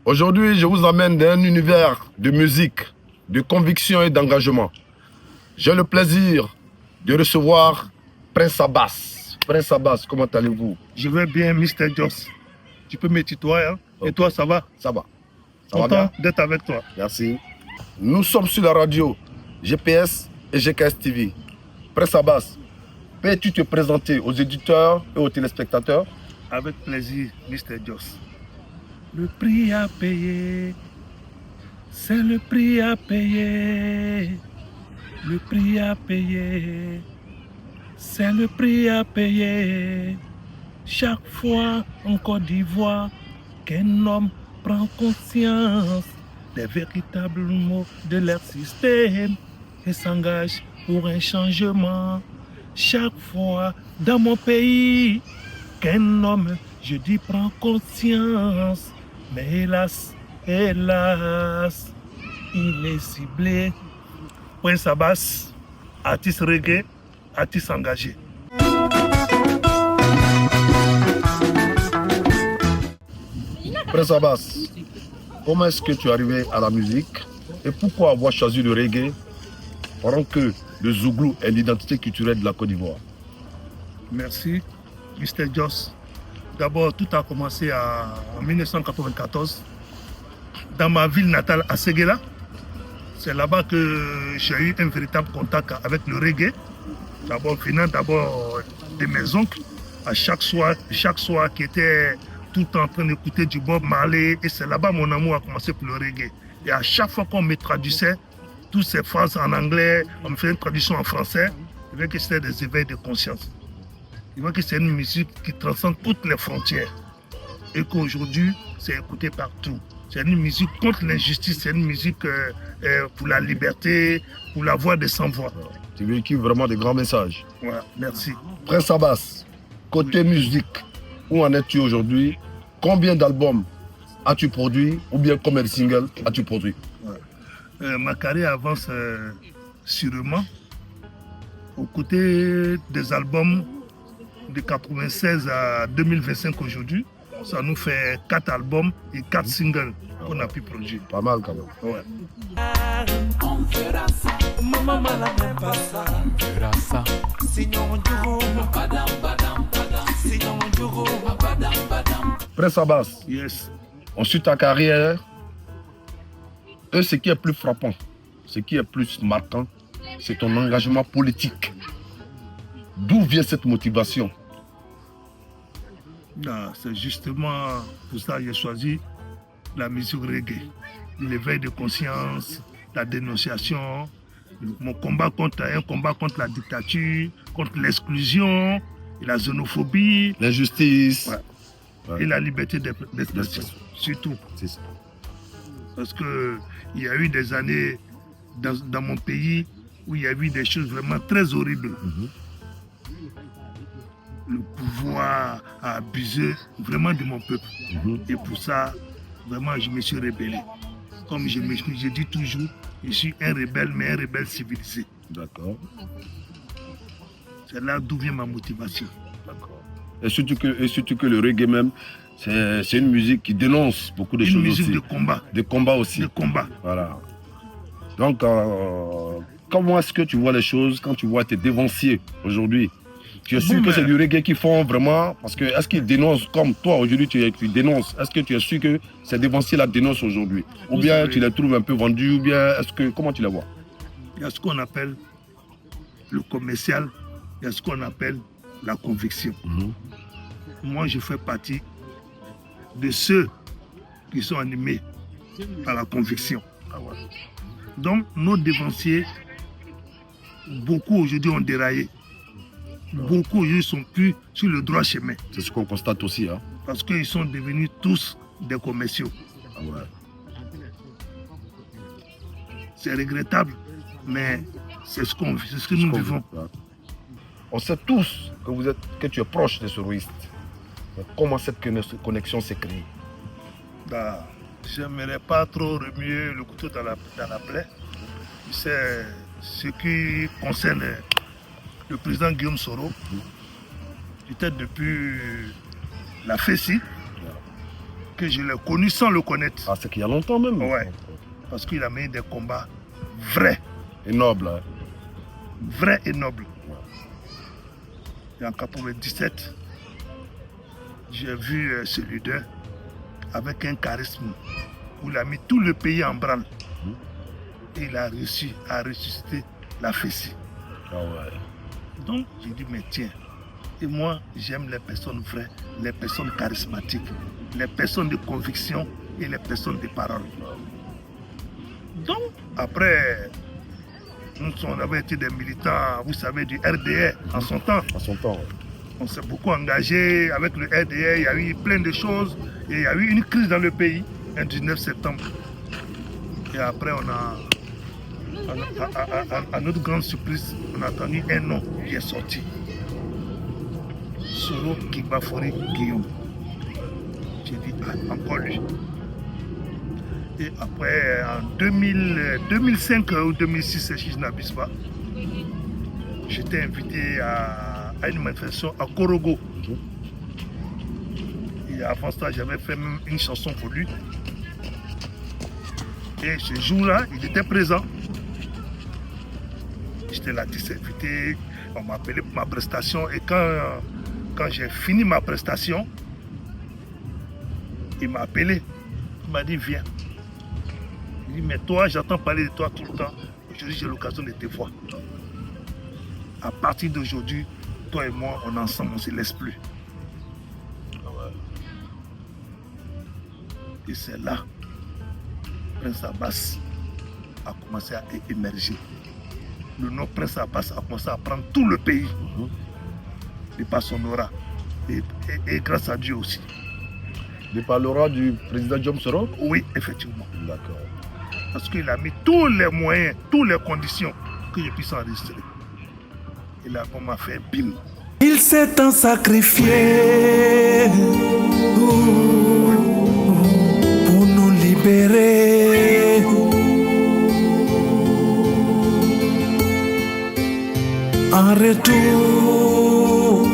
Aujourd'hui, je vous emmène dans un univers de musique, de conviction et d'engagement. J'ai le plaisir de recevoir Prince Abbas. Prince Abbas, comment allez-vous? Je vais bien, Mr. Joss. Tu peux me tutoyer, hein? Okay. Et toi, ça va? Ça va. Ça va Content bien d'être avec toi. Merci. Nous sommes sur la radio GPS et GKS TV. Prince Abbas, peux-tu te présenter aux éditeurs et aux téléspectateurs? Avec plaisir, Mr. Joss. Le prix à payer, c'est le prix à payer. Le prix à payer, c'est le prix à payer. Chaque fois en Côte d'Ivoire qu'un homme prend conscience des véritables maux de leur système et s'engage pour un changement. Chaque fois dans mon pays qu'un homme, je dis, prend conscience, mais hélas, hélas, il est ciblé. Prince Abbas, artiste reggae, artiste engagé. Prince Abbas, comment est-ce que tu es arrivé à la musique et pourquoi avoir choisi le reggae pendant que le Zouglou est l'identité culturelle de la Côte d'Ivoire? Merci, Mr. Joss. D'abord, tout a commencé en 1994 dans ma ville natale à Séguéla. C'est là-bas que j'ai eu un véritable contact avec le reggae. D'abord, venant de mes oncles, à chaque soir qui était tout en train d'écouter du Bob Marley. Et c'est là-bas mon amour a commencé pour le reggae. Et à chaque fois qu'on me traduisait toutes ces phrases en anglais, on me faisait une traduction en français, je voyais que c'était des éveils de conscience. Je vois que c'est une musique qui transcende toutes les frontières. Et qu'aujourd'hui, c'est écouté partout. C'est une musique contre l'injustice, c'est une musique pour la liberté, pour la voix des sans-voix. Tu véhicules vraiment des grands messages. Voilà, merci. Prince Abbas, côté musique, où en es-tu aujourd'hui? Combien d'albums as-tu produit ou bien combien de singles as-tu produit? Ma carrière avance sûrement. Aux côtés des albums de 96 à 2025 aujourd'hui, ça nous fait 4 albums et 4 singles qu'on a pu produire. Pas mal quand même. Ouais. Prince Abbas, Yes. ensuite ta carrière, et ce qui est plus frappant, ce qui est plus marquant, c'est ton engagement politique. D'où vient cette motivation? C'est justement pour ça que j'ai choisi la musique reggae. L'éveil de conscience, la dénonciation, un combat contre la dictature, contre l'exclusion, et la xénophobie. L'injustice. Ouais. Ouais. Et la liberté d'expression, surtout. C'est ça. Parce qu'il y a eu des années dans mon pays où il y a eu des choses vraiment très horribles. Le pouvoir a abusé vraiment de mon peuple. Et pour ça, vraiment, je me suis rébellé. Comme je dis toujours, je suis un rebelle, mais un rebelle civilisé. D'accord. C'est là d'où vient ma motivation. D'accord. Et surtout que le reggae même, c'est une musique qui dénonce beaucoup de choses aussi. Une musique de combat. De combat aussi. De combat. Voilà. Donc, comment est-ce que tu vois les choses quand tu vois tes dévanciers aujourd'hui? Tu es sûr que c'est du reggae qu'ils font vraiment? Parce que est-ce qu'ils dénoncent comme toi aujourd'hui tu dénonces? Est-ce que tu es sûr que ces dévanciers-là dénoncent aujourd'hui? Ou bien tu les trouves un peu vendus? Ou bien comment tu les vois? Il y a ce qu'on appelle le commercial, il y a ce qu'on appelle la conviction. Moi, je fais partie de ceux qui sont animés par la conviction. Donc, nos dévanciers, beaucoup aujourd'hui ont déraillé. Beaucoup aujourd'hui sont plus sur le droit chemin. C'est ce qu'on constate aussi. Hein? Parce qu'ils sont devenus tous des commerciaux. C'est regrettable, mais c'est ce que nous vivons. On sait tous que tu es proche des souristes. Comment cette connexion s'est créée? J'aimerais pas trop remuer le couteau dans la plaie. C'est ce qui concerne le président Guillaume Soro. Peut-être depuis la FECI, que je l'ai connu sans le connaître. Ah, c'est qu'il y a longtemps même. Ouais. Parce qu'il a mené des combats vrais. Et noble. Hein. Vrais et nobles. Ouais. Et en 97, j'ai vu ce leader avec un charisme où il a mis tout le pays en branle. Et il a réussi à ressusciter la Fessie. Ah ouais. Donc, j'ai dit, mais tiens, et moi, j'aime les personnes vraies, les personnes charismatiques, les personnes de conviction et les personnes de parole. Donc, après, on avait été des militants, vous savez, du RDR en son temps. En son temps, ouais. On s'est beaucoup engagé avec le RDR, il y a eu plein de choses, et il y a eu une crise dans le pays, le 19 septembre. Et après, à notre grande surprise, on a entendu un nom qui est sorti. Soro Kigbafori Guillaume. J'ai dit, ah, encore lui. Et après, en 2005 ou 2006, si je n'abuse pas, j'étais invité à une manifestation à Korogo. Et avant ça, j'avais fait même une chanson pour lui. Et ce jour-là, il était présent. J'étais là, invité, on m'a appelé pour ma prestation. Et quand j'ai fini ma prestation, il m'a appelé. Il m'a dit, viens. Il dit, mais toi, j'entends parler de toi tout le temps. Aujourd'hui, j'ai l'occasion de te voir. À partir d'aujourd'hui, toi et moi, on est ensemble, on ne se laisse plus. Et c'est là, Prince Abbas a commencé à émerger. Le nom Prince Abbas a commencé à prendre tout le pays. De par son aura. Et grâce à Dieu aussi. De par l'aura du président Diom Soro? Oui, effectivement. D'accord. Parce qu'il a mis tous les moyens, toutes les conditions que je puisse enregistrer. Et là, on m'a fait bim. Il s'est tant sacrifié pour nous libérer. En retour,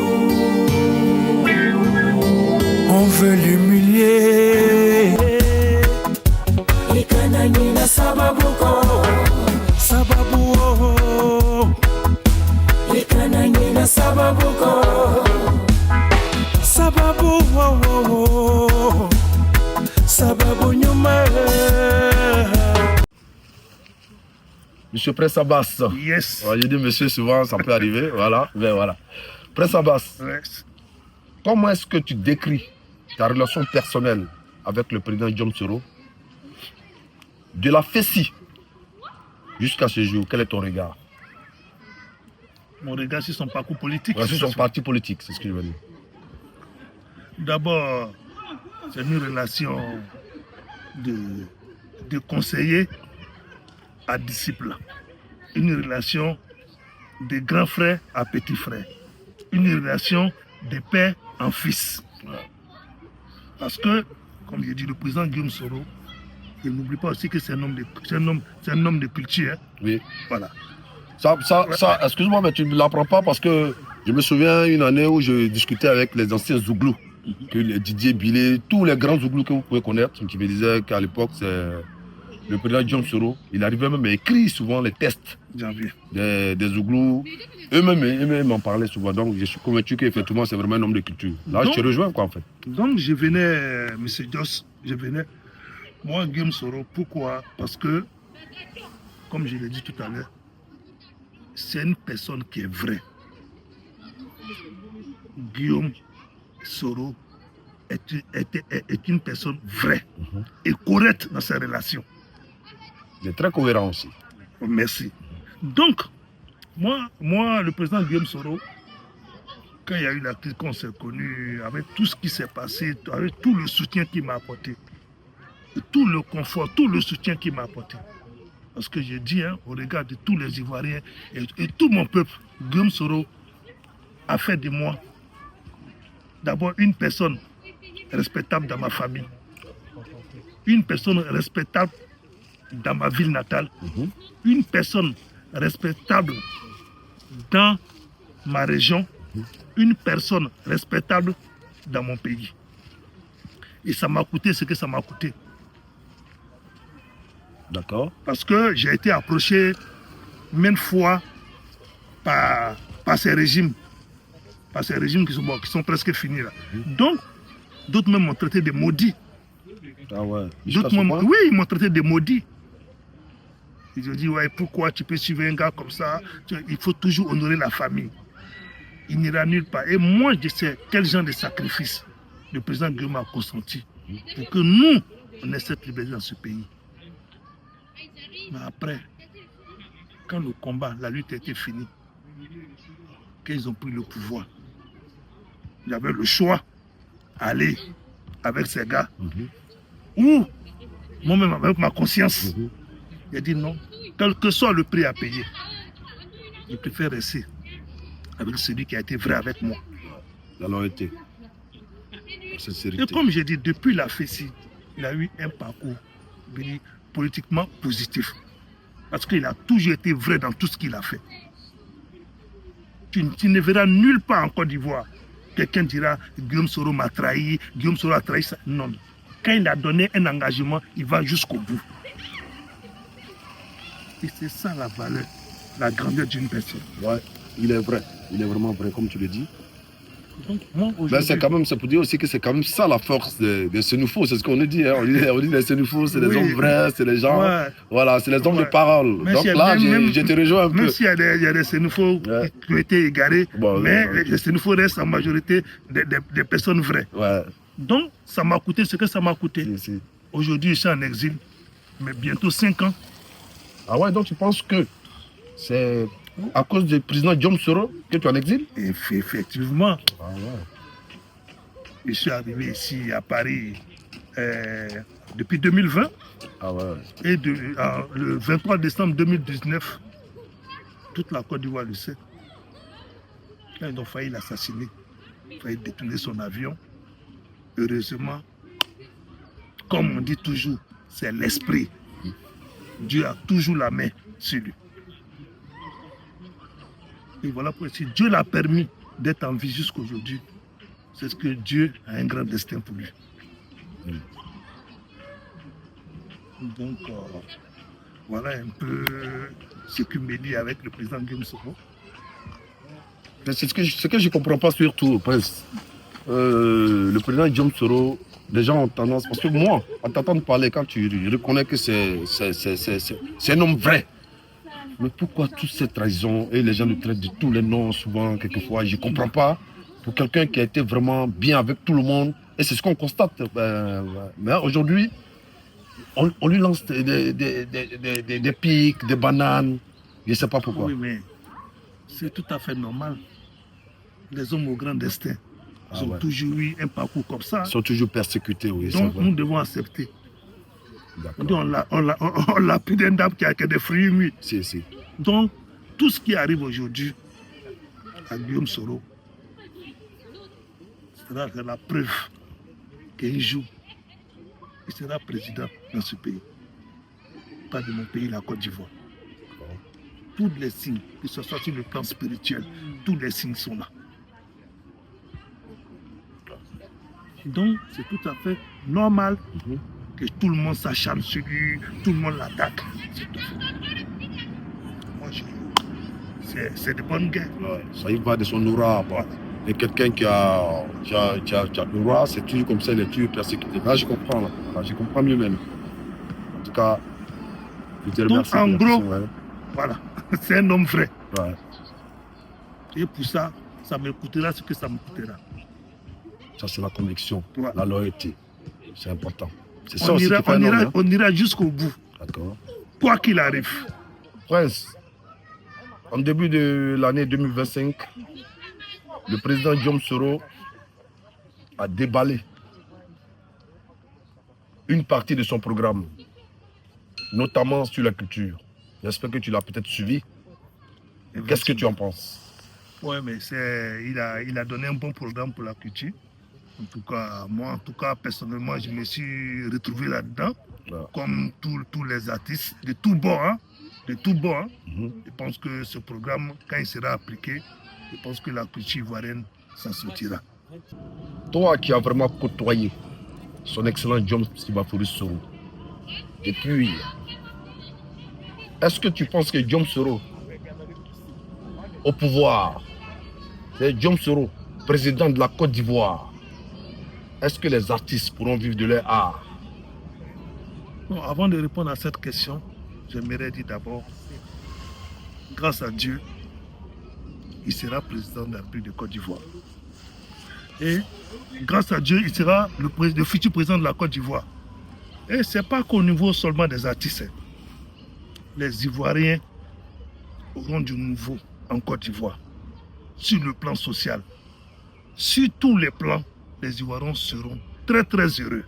on veut l'humilier. Ikananyina sababuko, sababu oh. Ikananyina sababuko, sababu oh oh. Sababu nyuma. Monsieur Prince Abbas. Yes. Ouais, j'ai dit monsieur souvent, ça peut arriver. Voilà. Mais voilà. Prince Abbas, Yes. comment est-ce que tu décris ta relation personnelle avec le président Diom Soro? De la Fessie jusqu'à ce jour, quel est ton regard? Mon regard sur son parcours politique. Ouais, sur son parti politique, c'est ce que je veux dire. D'abord, c'est une relation de conseiller à disciple. Une relation de grand frère à petit frère. Une relation de père en fils. Parce que, comme je dis, le président Guillaume Soro, il n'oublie pas aussi que c'est un homme de culture. Hein. Oui. Voilà. Ça excuse-moi, mais tu ne l'apprends pas parce que je me souviens une année où je discutais avec les anciens Zouglous, que Didier Billet, tous les grands Zouglous que vous pouvez connaître, qui me disaient qu'à l'époque, c'est le président Diom Soro. Il arrivait même à écrire souvent les tests des Zouglous. Eux-mêmes en parlaient souvent. Donc, je suis convaincu qu'effectivement, c'est vraiment un homme de culture. Là, je te rejoins, quoi, en fait. Donc, je venais, M. Joss, moi, Guillaume Soro, pourquoi? Parce que, comme je l'ai dit tout à l'heure, c'est une personne qui est vraie. Guillaume Soro est une personne vraie et correcte dans ses relations. Il est très cohérent aussi. Merci. Donc, moi, le président Guillaume Soro, quand il y a eu la crise qu'on s'est connu, avec tout ce qui s'est passé, avec tout le soutien qu'il m'a apporté, tout le confort, tout le soutien qu'il m'a apporté. Parce que je dis, au regard de tous les Ivoiriens et tout mon peuple, Guillaume Soro a fait de moi d'abord une personne respectable dans ma famille, une personne respectable dans ma ville natale, une personne respectable dans ma région, une personne respectable dans mon pays. Et ça m'a coûté ce que ça m'a coûté. D'accord. Parce que j'ai été approché maintes fois par ces régimes. Par ces régimes qui sont presque finis là. Donc, d'autres même m'ont traité de maudits. Ah ouais. Oui, ils m'ont traité de maudits. Ils ont dit, ouais, pourquoi tu peux suivre un gars comme ça? Il faut toujours honorer la famille. Il n'ira nulle part. Et moi, je sais quel genre de sacrifice le président Guillaume a consenti pour que nous, on ait cette liberté dans ce pays. Mais après, quand le combat, la lutte a été finie, qu'ils ont pris le pouvoir, j'avais le choix d'aller avec ces gars ou moi-même avec ma conscience. J'ai dit non, quel que soit le prix à payer, je préfère rester avec celui qui a été vrai avec moi. La loyauté. La sincérité. Et comme j'ai dit, depuis la FESI, il a eu un parcours politiquement positif. Parce qu'il a toujours été vrai dans tout ce qu'il a fait. Tu ne verras nulle part en Côte d'Ivoire. Quelqu'un dira Guillaume Soro m'a trahi, Guillaume Soro a trahi ça. Non. Quand il a donné un engagement, il va jusqu'au bout. Et c'est ça la valeur, la grandeur d'une personne. Ouais, il est vrai. Il est vraiment vrai, comme tu le dis. Donc, moi, ben, c'est quand même, ça peut dire aussi que c'est quand même ça la force des Sénoufos, c'est ce qu'on nous dit. Hein. On dit les Sénoufos, c'est les hommes vrais, c'est les gens. Ouais. Voilà, c'est les hommes de parole. Même donc là, je te rejoins un peu. Même s'il y a des Sénoufos qui ont été égarés, mais les Sénoufos restent en majorité des personnes vraies. Ouais. Donc, ça m'a coûté ce que ça m'a coûté. Si. Aujourd'hui, je suis en exil, mais bientôt 5 ans. Ah ouais, donc tu penses que c'est à cause du président Guillaume Soro que tu es en exil? Effectivement. Ah ouais. Je suis arrivé ici à Paris depuis 2020. Ah ouais. Et le 23 décembre 2019, toute la Côte d'Ivoire le sait. Quand ils ont failli l'assassiner, ils ont failli détourner son avion. Heureusement, comme on dit toujours, c'est l'esprit. Dieu a toujours la main sur lui. Et voilà pourquoi si Dieu l'a permis d'être en vie jusqu'aujourd'hui, c'est ce que Dieu a un grand destin pour lui. Donc, voilà un peu ce qui me dit avec le président Guillaume Soro. C'est ce que je ne comprends pas surtout, Prince. Le président Guillaume Soro, les gens ont tendance, parce que moi, en t'entendant parler, quand tu reconnais que c'est un homme vrai, mais pourquoi toute cette trahison et les gens le traitent de tous les noms souvent, quelquefois, je ne comprends pas. Pour quelqu'un qui a été vraiment bien avec tout le monde, et c'est ce qu'on constate. Mais aujourd'hui, on lui lance des pics, des bananes, je ne sais pas pourquoi. Oui, mais c'est tout à fait normal. Les hommes au grand destin. Ils ont toujours eu un parcours comme ça. Ils sont toujours persécutés, oui. Donc nous devons accepter. On l'a pris d'un dame qui a des fruits humides. Si. Donc tout ce qui arrive aujourd'hui à Guillaume Soro sera la preuve qu'un jour, il sera président dans ce pays. Pas de mon pays, la Côte d'Ivoire. Tous les signes, que ce soit sur le plan spirituel, tous les signes sont là. Donc, c'est tout à fait normal que tout le monde s'acharne sur lui, tout le monde l'attaque. Moi, c'est de bonne guerre. Ouais, ça y va de son aura. Et quelqu'un qui a l'aura, c'est toujours comme ça, il est toujours persécuté. Là, je comprends. Là, je comprends mieux même. En tout cas, je te remercie. Donc, en gros, voilà, c'est un homme vrai. Ouais. Et pour ça, ça me coûtera ce que ça me coûtera. Ça, c'est la conviction, la loyauté. C'est important. C'est ça on aussi ira, qui fait un homme, hein? On ira jusqu'au bout. D'accord. Quoi qu'il arrive. Prince, en début de l'année 2025, le président Guillaume Soro a déballé une partie de son programme, notamment sur la culture. J'espère que tu l'as peut-être suivi. Qu'est-ce que tu en penses? Oui, mais il a donné un bon programme pour la culture. En tout cas, moi, personnellement, je me suis retrouvé là-dedans, comme tous les artistes, de tous bords. Hein, Je pense que ce programme, quand il sera appliqué, je pense que la culture ivoirienne s'en sortira. Toi qui as vraiment côtoyé son excellent John Sibafori Soro. Et puis, est-ce que tu penses que John Soro, au pouvoir, c'est John Soro, président de la Côte d'Ivoire, est-ce que les artistes pourront vivre de leur art? Non, avant de répondre à cette question, j'aimerais dire d'abord, grâce à Dieu, il sera président de la République de Côte d'Ivoire. Et grâce à Dieu, il sera le futur président de la Côte d'Ivoire. Et ce n'est pas qu'au niveau seulement des artistes. Les Ivoiriens auront du nouveau en Côte d'Ivoire, sur le plan social. Sur tous les plans, les Ivoiriens seront très très heureux.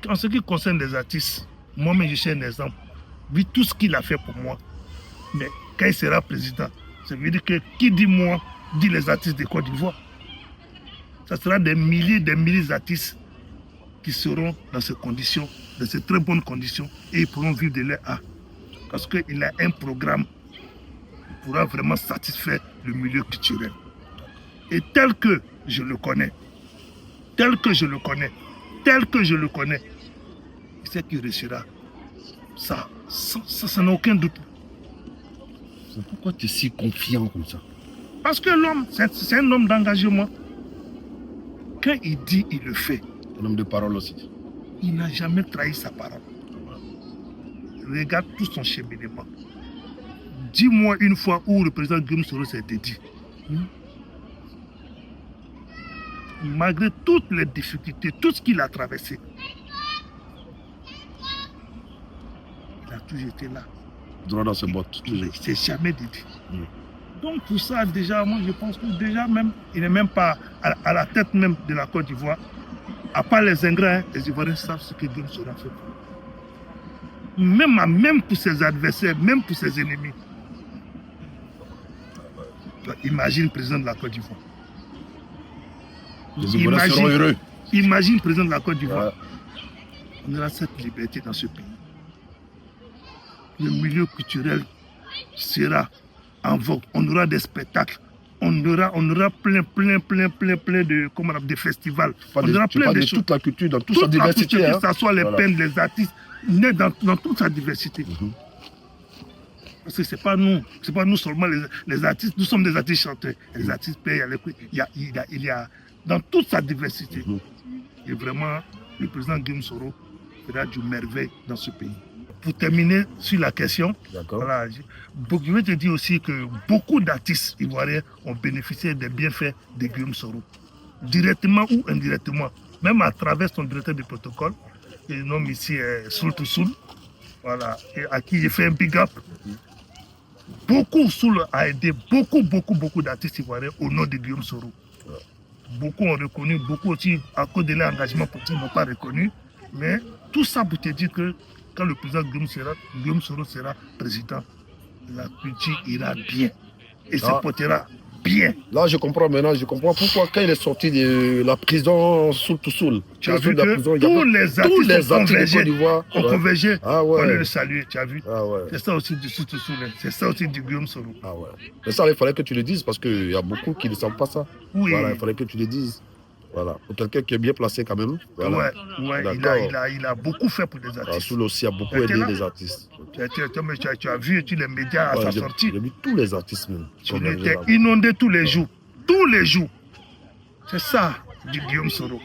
En ce qui concerne les artistes, moi-même je suis un exemple. Vu tout ce qu'il a fait pour moi, mais quand il sera président, ça veut dire que qui dit moi, dit les artistes de Côte d'Ivoire. Ça sera des milliers d'artistes qui seront dans ces conditions, dans ces très bonnes conditions, et ils pourront vivre de leur art. Parce qu'il a un programme qui pourra vraiment satisfaire le milieu culturel. Et tel que je le connais, il sait qu'il réussira. Ça n'a aucun doute. Pourquoi tu es si confiant comme ça? Parce que l'homme, c'est un homme d'engagement. Quand il dit, il le fait. Un homme de parole aussi. Il n'a jamais trahi sa parole. Regarde tout son cheminement. Dis-moi une fois où le président Guillaume Soro s'est dédié. Malgré toutes les difficultés, tout ce qu'il a traversé, il a toujours été là. Droit dans ses bottes. Il ne s'est jamais dédié. Donc pour ça, déjà, moi je pense que déjà même, il n'est même pas à la tête même de la Côte d'Ivoire. À part les ingrats, les Ivoiriens savent ce que Guillaume Soro a fait. Même pour ses adversaires, même pour ses ennemis. Imagine le président de la Côte d'Ivoire. Les Ivoiriens seront heureux. Imagine le président de la Côte d'Ivoire. On aura cette liberté dans ce pays. Le milieu culturel sera en vogue. On aura des spectacles. On aura plein de festivals. On aura plein de choses. Toute la culture dans toute sa diversité. Que ce soit les peintres, les artistes, dans toute sa diversité. Parce que c'est pas nous seulement les artistes, nous sommes des artistes chanteurs. Les artistes peintres, il y a dans toute sa diversité. Et vraiment, le président Guillaume Soro fera du merveille dans ce pays. Pour terminer sur la question, voilà, je vais te dire aussi que beaucoup d'artistes ivoiriens ont bénéficié des bienfaits de Guillaume Soro, directement ou indirectement, même à travers son directeur de protocole, et le nom ici est Soul to Soul, voilà, et à qui j'ai fait un big up. Beaucoup Soul a aidé beaucoup d'artistes ivoiriens au nom de Guillaume Soro. Beaucoup ont reconnu, beaucoup aussi à cause de leur engagement politique n'ont pas reconnu, mais tout ça pour te dire que quand le président Guillaume Soro sera président, la culture ira bien et se portera bien. Là, je comprends maintenant, pourquoi quand il est sorti de la prison Soul to Soul, tu as vu que tous les artistes ont convergé pour le saluer, tu as vu. C'est ça aussi du Soul to Soul, c'est ça aussi du Guillaume Soro. Mais ça, il fallait que tu le dises parce qu'il y a beaucoup qui ne savent pas ça. Oui. Voilà, il fallait que tu le dises. Voilà, pour quelqu'un qui est bien placé quand même. Voilà. Il a beaucoup fait pour les artistes. Soul aussi a beaucoup aidé les artistes. Tu as vu tous les médias à sa sortie. J'ai vu tous les artistes même. On était inondés tous les jours. Tous les jours. C'est ça du Guillaume Soro.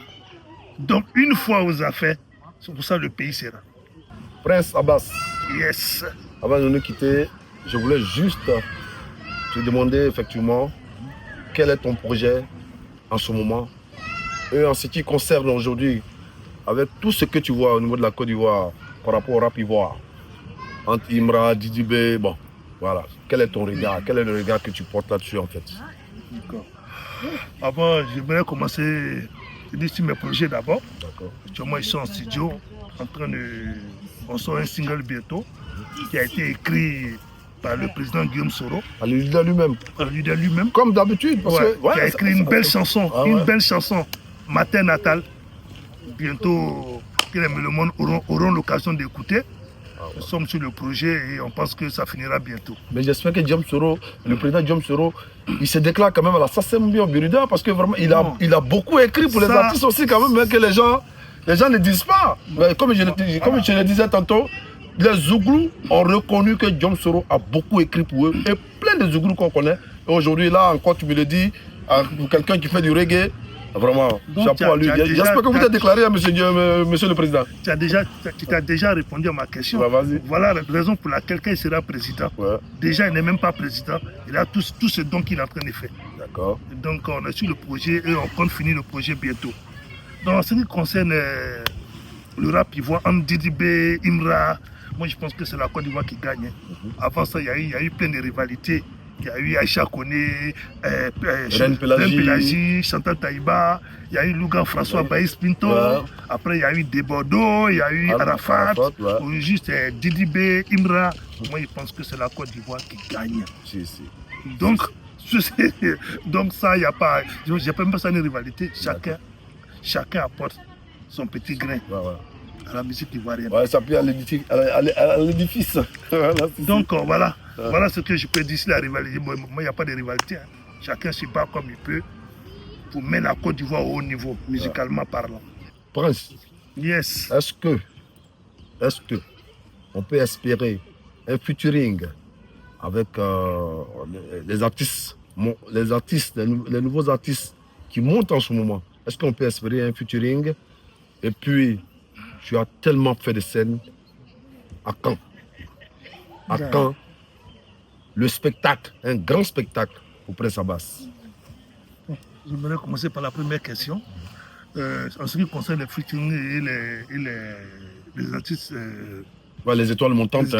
Donc une fois aux affaires, c'est pour ça que le pays sera. Prince Abbas. Yes. Avant de nous quitter, je voulais juste te demander effectivement quel est ton projet en ce moment. Et en ce qui concerne aujourd'hui, avec tout ce que tu vois au niveau de la Côte d'Ivoire par rapport au rap ivoire, entre Imra, Didibé, bon, voilà. Quel est ton regard? Quel est le regard que tu portes là-dessus en fait? D'accord. Avant, j'aimerais commencer sur mes projets d'abord. D'accord. Actuellement, ils sont en studio, on sort un single bientôt, qui a été écrit par le président Guillaume Soro. Par le leader lui-même. Par le leader lui-même. Comme d'habitude. Qui a écrit une belle chanson, belle chanson. Matin natal, bientôt que le monde auront l'occasion d'écouter. Nous sommes sur le projet et on pense que ça finira bientôt. Mais j'espère que le président Guillaume Soro, il se déclare quand même à la SACEM Biruda parce que vraiment il a beaucoup écrit pour les artistes aussi quand même, que les gens Les gens ne disent pas. Mais comme je le disais tantôt, les Zouglous ont reconnu que Diom Soro a beaucoup écrit pour eux. Et plein de Zouglous qu'on connaît. Et aujourd'hui, là encore, tu me le dis, pour quelqu'un qui fait du reggae, vraiment, chapeau à lui. J'espère que vous êtes déclaré, monsieur le Président. Tu t'as déjà répondu à ma question. Ouais, voilà la raison pour laquelle il sera président. Ouais. Déjà, il n'est même pas président. Il a tout ce don qu'il est en train de faire. D'accord. Donc, on a su le projet et on compte finir le projet bientôt. Donc, en ce qui concerne le rap ivoire, Didibé, Imra, moi je pense que c'est la Côte d'Ivoire qui gagne. Avant ça, il y a eu plein de rivalités. Il y a eu Aïcha Koné, Reine Pelagi, Chantal Taïba, il y a eu Lougan François Baïs Pinto, ouais. Après il y a eu Debordeaux, il y a eu Arafat, ouais. Juste Didibé, Imra. Moi je pense que c'est la Côte d'Ivoire qui gagne. Si. Donc ça, il n'y a pas, je n'ai même pas ça une rivalité. Chacun apporte son petit grain. Ouais. À la musique ivoirienne. Ouais, ça plaît à l'édifice. Donc voilà. Voilà ce que je peux dire sur la rivalité. Moi, il n'y a pas de rivalité. Hein. Chacun se bat comme il peut pour mettre la Côte d'Ivoire au haut niveau, musicalement parlant. Prince, yes. Est-ce que on peut espérer un featuring avec les nouveaux artistes qui montent en ce moment? Est-ce qu'on peut espérer un featuring? Et puis, tu as tellement fait de scènes à Caen. À Caen, le spectacle, un grand spectacle pour Prince Abbas. Je voudrais commencer par la première question. En ce qui concerne les featuring et les artistes... les étoiles montantes.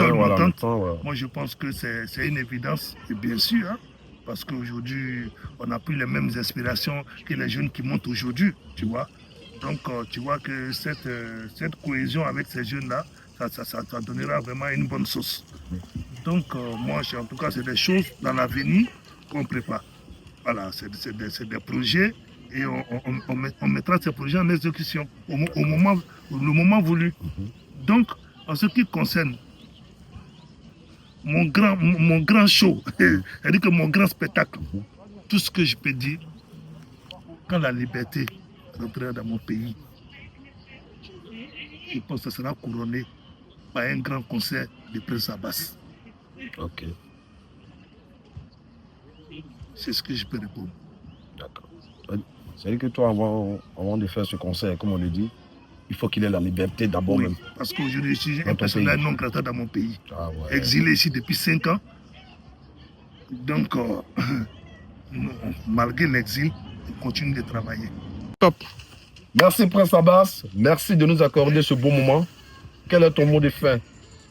Moi, je pense que c'est une évidence, et bien sûr, hein, parce qu'aujourd'hui, on n'a plus les mêmes inspirations que les jeunes qui montent aujourd'hui, tu vois. Donc, tu vois que cette cohésion avec ces jeunes-là, ça donnera vraiment une bonne sauce. Donc, moi, en tout cas, c'est des choses dans l'avenir qu'on prépare. Voilà, c'est des projets et on mettra ces projets en exécution le moment voulu. Donc, en ce qui concerne mon grand show, c'est-à-dire que mon grand spectacle, tout ce que je peux dire, quand la liberté rentrera dans mon pays, je pense que ça sera couronné par un grand concert de Prince Abbas. Ok. C'est ce que je peux répondre. D'accord. C'est-à-dire que toi, avant de faire ce concert, comme on le dit, il faut qu'il ait la liberté d'abord. Oui, parce qu'aujourd'hui, je suis un personnage non grata dans mon pays. Exilé ici depuis 5 ans. Donc, malgré l'exil, on continue de travailler. Top. Merci Prince Abbas. Merci de nous accorder ce beau moment. Quel est ton mot de fin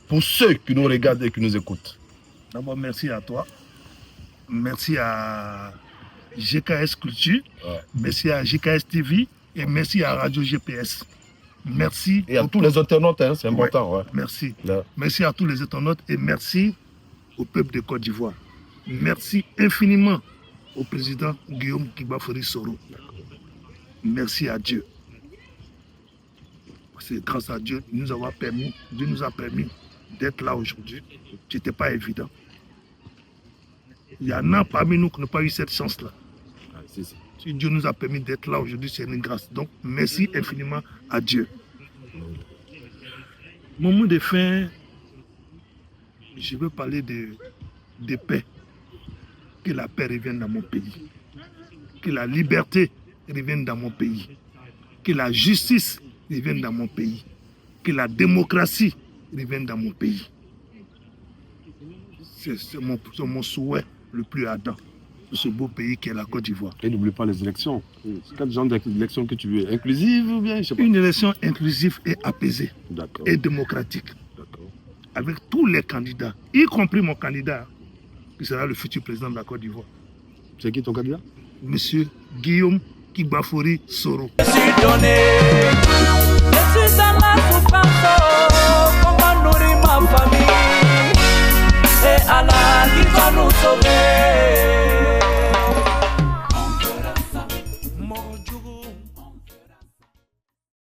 pour ceux qui nous regardent et qui nous écoutent? D'abord, merci à toi. Merci à GKS Culture. Merci à GKS TV. Et merci à Radio GPS. Merci. Et à tous les internautes, hein, c'est important. Ouais. Merci. Merci à tous les internautes et merci au peuple de Côte d'Ivoire. Merci infiniment au président Guillaume Kibafori Soro. Merci à Dieu. C'est grâce à Dieu Dieu nous a permis d'être là aujourd'hui. Ce n'était pas évident. Il y en a parmi nous qui n'ont pas eu cette chance-là. Si Dieu nous a permis d'être là aujourd'hui, c'est une grâce. Donc, merci infiniment à Dieu. Mon mot de fin, je veux parler de paix. Que la paix revienne dans mon pays. Que la liberté revienne dans mon pays. Que la justice revienne dans mon pays. Que la démocratie revienne dans mon pays. C'est mon souhait le plus ardent de ce beau pays qui est la Côte d'Ivoire. Et n'oublie pas les élections. Quel genre d'élection que tu veux? Inclusive ou bien? Je sais pas. Une élection inclusive et apaisée. Et démocratique. Avec tous les candidats, y compris mon candidat, qui sera le futur président de la Côte d'Ivoire. C'est qui ton candidat? Monsieur Guillaume Kibafori Soro. Je suis donné, je suis dans la souffrance.